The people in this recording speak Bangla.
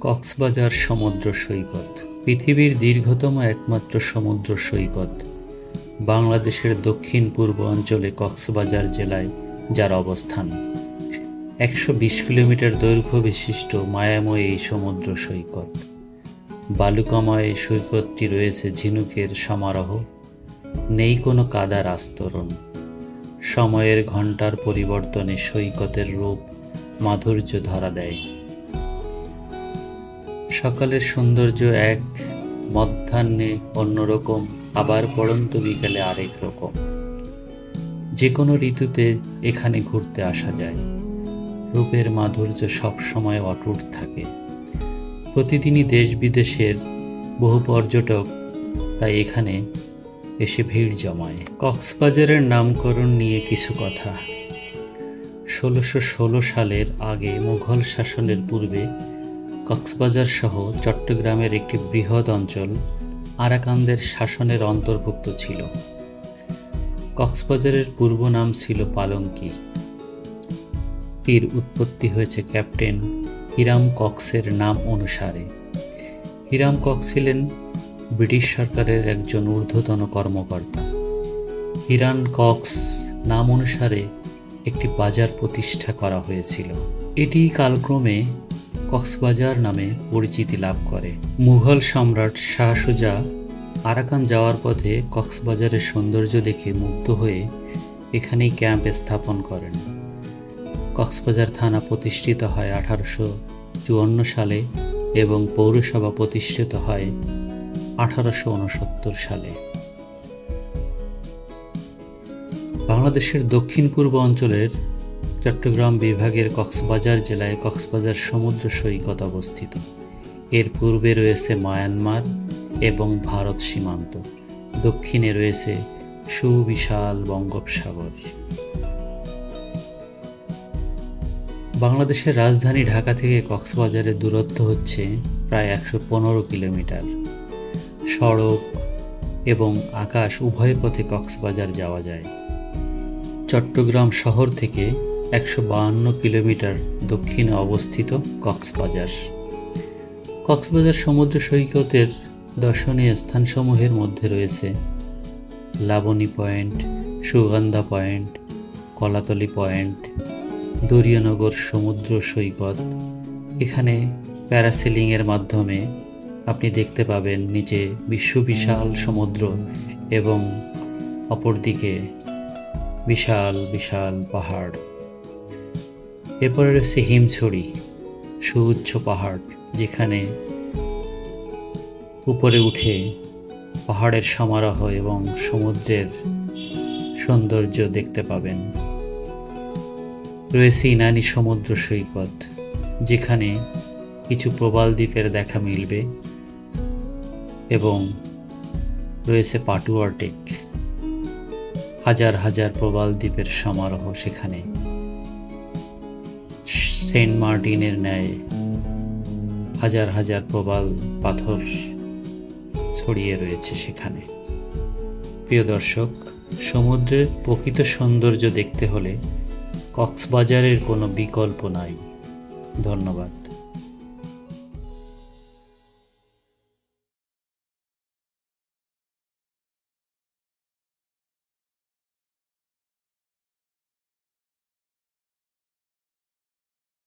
কক্সবাজার সমুদ্র সৈকত পৃথিবীর দীর্ঘতম একমাত্র সমুদ্র সৈকত। বাংলাদেশের দক্ষিণ পূর্ব অঞ্চলে কক্সবাজার জেলায় যার অবস্থান। ১২০ কিলোমিটার দৈর্ঘ্য বিশিষ্ট মায়াময় এই সমুদ্র সৈকত। বালুকাময় এই সৈকতটি রয়েছে ঝিনুকের সমারোহ, নেই কোনো কাদার আস্তরণ। সময়ের ঘণ্টার পরিবর্তনে সৈকতের রূপ মাধুর্য ধরা দেয়। সকালের সৌন্দর্য এক, মধ্যাহ্নে অন্যরকম, আবার পড়ন্ত বিকেলে আরেক রকম। যে কোনো ঋতুতে এখানে ঘুরতে আসা যায়। রূপের মাধুর্য সবসময় অটুট থাকে। প্রতিদিনই দেশ বিদেশের বহু পর্যটক তাই এখানে এসে ভিড় জমায়। কক্সবাজারের নামকরণ নিয়ে কিছু কথা। ১৬১৬ সালের আগে মুঘল শাসনের পূর্বে কক্সবাজার সহ চট্টগ্রামের একটি বৃহৎ অঞ্চল আরাকানদের শাসনের অন্তর্ভুক্ত ছিল। কক্সবাজারের পূর্ব নাম ছিল পালঙ্কি। এর উৎপত্তি হয়েছে ক্যাপ্টেন হিরাম কক্সের নাম অনুসারে। হিরাম কক্স ছিলেন ব্রিটিশ সরকারের একজন ঊর্ধ্বতন কর্মকর্তা। হিরান কক্স নাম অনুসারে একটি বাজার প্রতিষ্ঠা করা হয়েছিল। এটি কালক্রমে কক্সবাজার নামে পরিচিতি লাভ করে। মুঘল সম্রাট শাহ সুজা আরাকান যাওয়ার পথে কক্সবাজারের সৌন্দর্য দেখে মুগ্ধ হয়ে এখানেই ক্যাম্প স্থাপন করেন। কক্সবাজার থানা প্রতিষ্ঠিত হয় ১৮৫৪ সালে এবং পৌরসভা প্রতিষ্ঠিত হয় ১৮৬৯ সালে। বাংলাদেশের দক্ষিণ পূর্ব অঞ্চলের চট্টগ্রাম বিভাগের কক্সবাজার জেলায় কক্সবাজার সমুদ্র সৈকত অবস্থিত। এর পূর্বে রয়েছে মায়ানমার এবং ভারত সীমান্ত, দক্ষিণে রয়েছে সুবিশাল বঙ্গোপসাগর। বাংলাদেশের রাজধানী ঢাকা থেকে কক্সবাজারের দূরত্ব হচ্ছে প্রায় ১১৫ কিলোমিটার। সড়ক এবং আকাশ উভয় পথে কক্সবাজার যাওয়া যায়। চট্টগ্রাম শহর থেকে ১৫২ কিলোমিটার দক্ষিণে অবস্থিত কক্সবাজার। কক্সবাজার সমুদ্র সৈকতের দর্শনীয় স্থানসমূহের মধ্যে রয়েছে Labani point, Sugandha point, Kolatoli point, Dariyanagar সমুদ্র সৈকত। এখানে প্যারাসেলিংয়ের মাধ্যমে আপনি দেখতে পাবেন নিচে বিশ্ববিশাল সমুদ্র এবং অপরদিকে বিশাল বিশাল পাহাড়। এরপরে রয়েছে হিমছড়ি, সুউচ্চ পাহাড়, যেখানে উপরে উঠে পাহাড়ের সমারোহ এবং সমুদ্রের সৌন্দর্য দেখতে পাবেন। রয়েছে ইনানি সমুদ্র সৈকত, যেখানে কিছু প্রবাল দ্বীপের দেখা মিলবে, এবং রয়েছে পাটুয়া টেক, হাজার হাজার প্রবাল দ্বীপের সমারোহ সেখানে। সেন্ট মার্টিনের ন্যায় হাজার হাজার প্রবাল পাথর ছড়িয়ে রয়েছে সেখানে। প্রিয় দর্শক, সমুদ্রের প্রকৃত সৌন্দর্য দেখতে হলে কক্সবাজারের কোনো বিকল্প নাই। ধন্যবাদ।